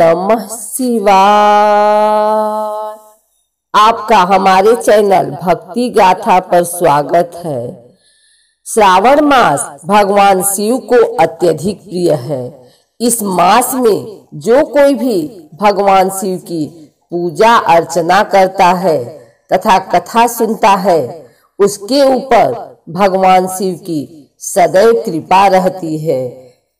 नमः शिवाय। आपका हमारे चैनल भक्ति गाथा पर स्वागत है। श्रावण मास भगवान शिव को अत्यधिक प्रिय है। इस मास में जो कोई भी भगवान शिव की पूजा अर्चना करता है तथा कथा सुनता है, उसके ऊपर भगवान शिव की सदैव कृपा रहती है।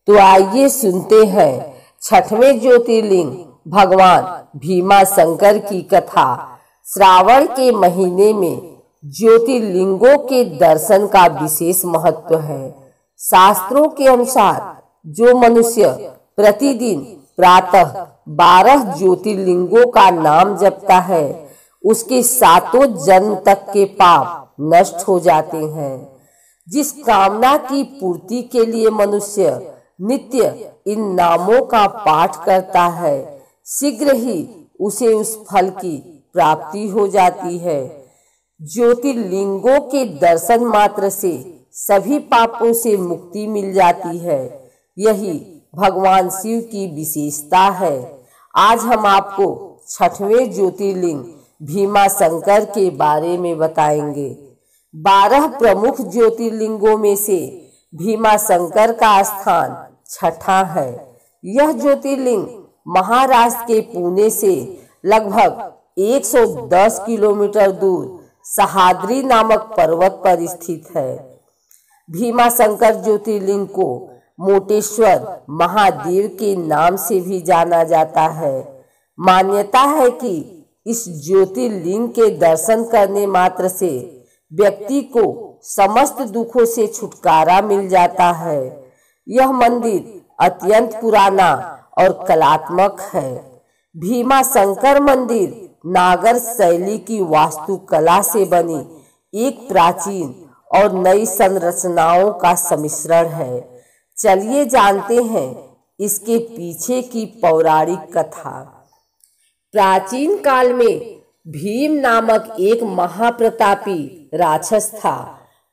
तो आइए सुनते हैं छठवें ज्योतिर्लिंग भगवान भीमा शंकर की कथा। श्रावण के महीने में ज्योतिर्लिंगों के दर्शन का विशेष महत्व है। शास्त्रों के अनुसार जो मनुष्य प्रतिदिन प्रातः 12 ज्योतिर्लिंगों का नाम जपता है, उसके 7 जन्म तक के पाप नष्ट हो जाते हैं। जिस कामना की पूर्ति के लिए मनुष्य नित्य इन नामों का पाठ करता है, शीघ्र ही उसे उस फल की प्राप्ति हो जाती है। ज्योतिर्लिंगों के दर्शन मात्र से सभी पापों से मुक्ति मिल जाती है। यही भगवान शिव की विशेषता है। आज हम आपको छठवें ज्योतिर्लिंग भीमा शंकर के बारे में बताएंगे। 12 प्रमुख ज्योतिर्लिंगों में से भीमा शंकर का स्थान छठा है। यह ज्योतिर्लिंग महाराष्ट्र के पुणे से लगभग 110 किलोमीटर दूर सह्याद्री नामक पर्वत पर स्थित है। भीमा शंकर ज्योतिर्लिंग को मोटेश्वर महादेव के नाम से भी जाना जाता है। मान्यता है कि इस ज्योतिर्लिंग के दर्शन करने मात्र से व्यक्ति को समस्त दुखों से छुटकारा मिल जाता है। यह मंदिर अत्यंत पुराना और कलात्मक है। भीमा शंकर मंदिर नागर शैली की वास्तुकला से बनी एक प्राचीन और नई संरचनाओं का सम्मिश्रण है। चलिए जानते हैं इसके पीछे की पौराणिक कथा। प्राचीन काल में भीम नामक एक महाप्रतापी राक्षस था।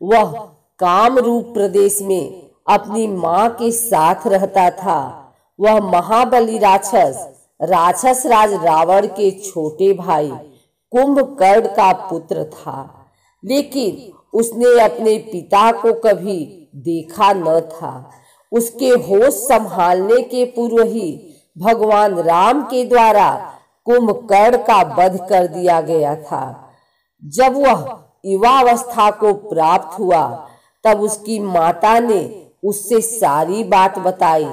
वह कामरूप प्रदेश में अपनी मां के साथ रहता था। वह महाबली राक्षस राज रावण के छोटे भाई कुंभकर्ण का पुत्र था, लेकिन उसने अपने पिता को कभी देखा न था। उसके होश संभालने के पूर्व ही भगवान राम के द्वारा कुंभकर्ण का वध कर दिया गया था। जब वह युवावस्था को प्राप्त हुआ, तब उसकी माता ने उससे सारी बात बताई।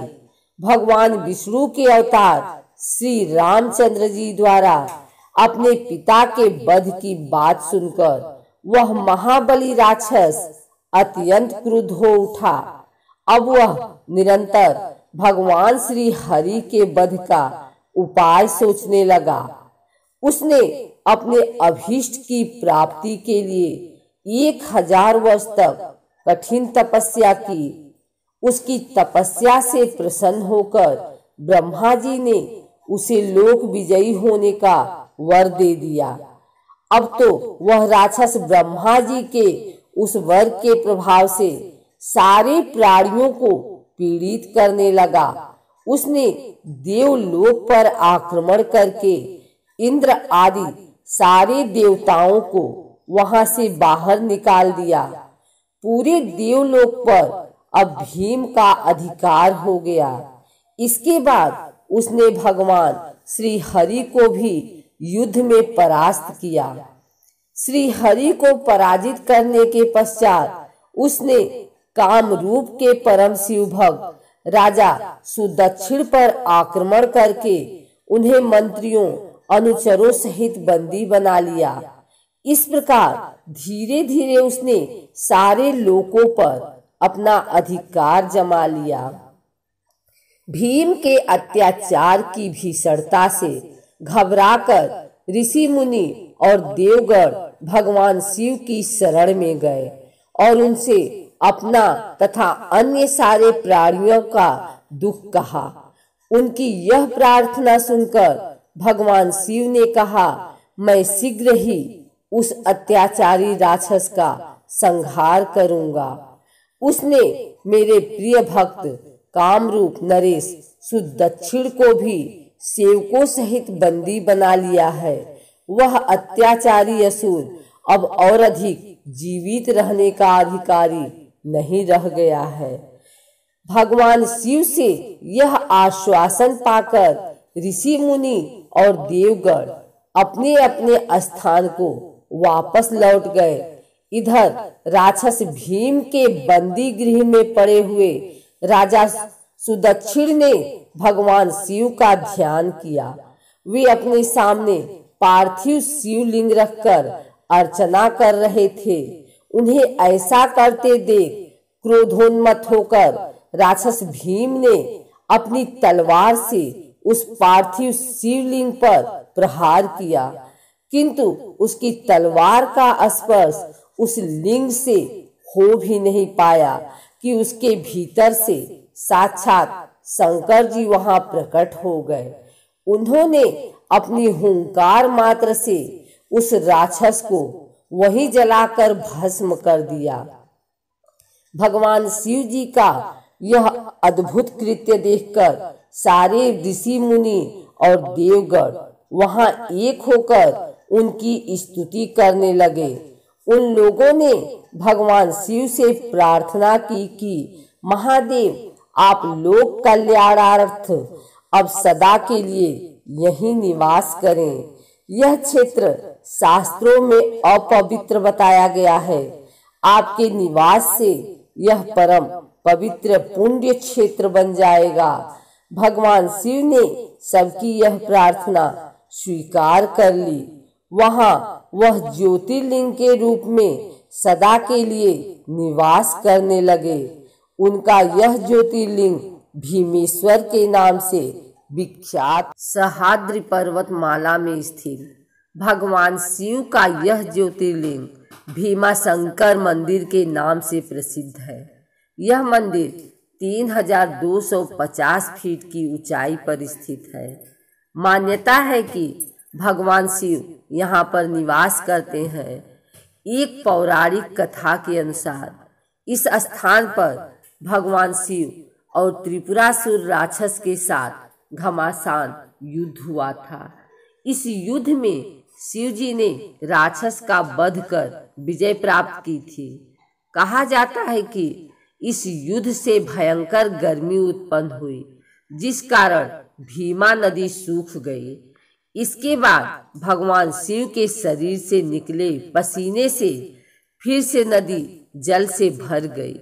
भगवान विष्णु के अवतार श्री रामचंद्र जी द्वारा अपने पिता के वध की बात सुनकर वह महाबली राक्षस अत्यंत क्रुद्ध हो उठा। अब वह निरंतर भगवान श्री हरि के वध का उपाय सोचने लगा। उसने अपने अभीष्ट की प्राप्ति के लिए 1000 वर्ष तक कठिन तपस्या की। उसकी तपस्या से प्रसन्न होकर ब्रह्मा जी ने उसे लोक विजयी होने का वर दे दिया। अब तो वह राक्षस ब्रह्मा जी के उस वर के प्रभाव से सारे प्राणियों को पीड़ित करने लगा। उसने देवलोक पर आक्रमण करके इंद्र आदि सारे देवताओं को वहां से बाहर निकाल दिया। पूरे देवलोक पर अब भीम का अधिकार हो गया। इसके बाद उसने भगवान श्री हरि को भी युद्ध में परास्त किया। श्री हरि को पराजित करने के पश्चात उसने कामरूप के परम शिव भक्त राजा सुदक्षिण पर आक्रमण करके उन्हें मंत्रियों अनुचरों सहित बंदी बना लिया। इस प्रकार धीरे धीरे उसने सारे लोकों पर अपना अधिकार जमा लिया। भीम के अत्याचार की भीषणता से घबराकर ऋषि मुनि और देवगण भगवान शिव की शरण में गए और उनसे अपना तथा अन्य सारे प्राणियों का दुख कहा। उनकी यह प्रार्थना सुनकर भगवान शिव ने कहा, मैं शीघ्र ही उस अत्याचारी राक्षस का संहार करूंगा। उसने मेरे प्रिय भक्त कामरूप नरेश सुदक्षिण को भी सेवकों सहित बंदी बना लिया है। वह अत्याचारी असुर अब और अधिक जीवित रहने का अधिकारी नहीं रह गया है। भगवान शिव से यह आश्वासन पाकर ऋषि मुनि और देवगण अपने अपने स्थान को वापस लौट गए। इधर राक्षस भीम के बंदी गृह में पड़े हुए राजा सुदक्षिण ने भगवान शिव का ध्यान किया। वे अपने सामने पार्थिव शिवलिंग रखकर अर्चना कर रहे थे। उन्हें ऐसा करते देख क्रोधोन्मत्त होकर राक्षस भीम ने अपनी तलवार से उस पार्थिव शिवलिंग पर प्रहार किया, किंतु उसकी तलवार का स्पर्श उस लिंग से हो भी नहीं पाया कि उसके भीतर से साक्षात शंकर जी वहां प्रकट हो गए। उन्होंने अपनी हुंकार मात्र से उस राक्षस को वहीं जलाकर भस्म कर दिया। भगवान शिव जी का यह अद्भुत कृत्य देखकर सारे ऋषि मुनि और देवगण वहां एक होकर उनकी स्तुति करने लगे। उन लोगों ने भगवान शिव से प्रार्थना की कि महादेव, आप लोक कल्याणार्थ अब सदा के लिए यहीं निवास करें। यह क्षेत्र शास्त्रों में अपवित्र बताया गया है। आपके निवास से यह परम पवित्र पुण्य क्षेत्र बन जाएगा। भगवान शिव ने सबकी यह प्रार्थना स्वीकार कर ली। वहां वह ज्योतिर्लिंग के रूप में सदा के लिए निवास करने लगे। उनका यह ज्योतिर्लिंग भीमेश्वर के नाम से विख्यात सह्याद्री पर्वतमाला में स्थित भगवान शिव का यह ज्योतिर्लिंग भीमाशंकर मंदिर के नाम से प्रसिद्ध है। यह मंदिर 3250 फीट की ऊंचाई पर स्थित है। मान्यता है कि भगवान शिव यहाँ पर निवास करते हैं। एक पौराणिक कथा के अनुसार इस स्थान पर भगवान शिव और त्रिपुरासुर राक्षस के साथ घमासान युद्ध हुआ था। इस युद्ध में शिव जी ने राक्षस का वध कर विजय प्राप्त की थी। कहा जाता है कि इस युद्ध से भयंकर गर्मी उत्पन्न हुई, जिस कारण भीमा नदी सूख गई। इसके बाद भगवान शिव के शरीर से निकले पसीने से फिर से नदी जल से भर गई।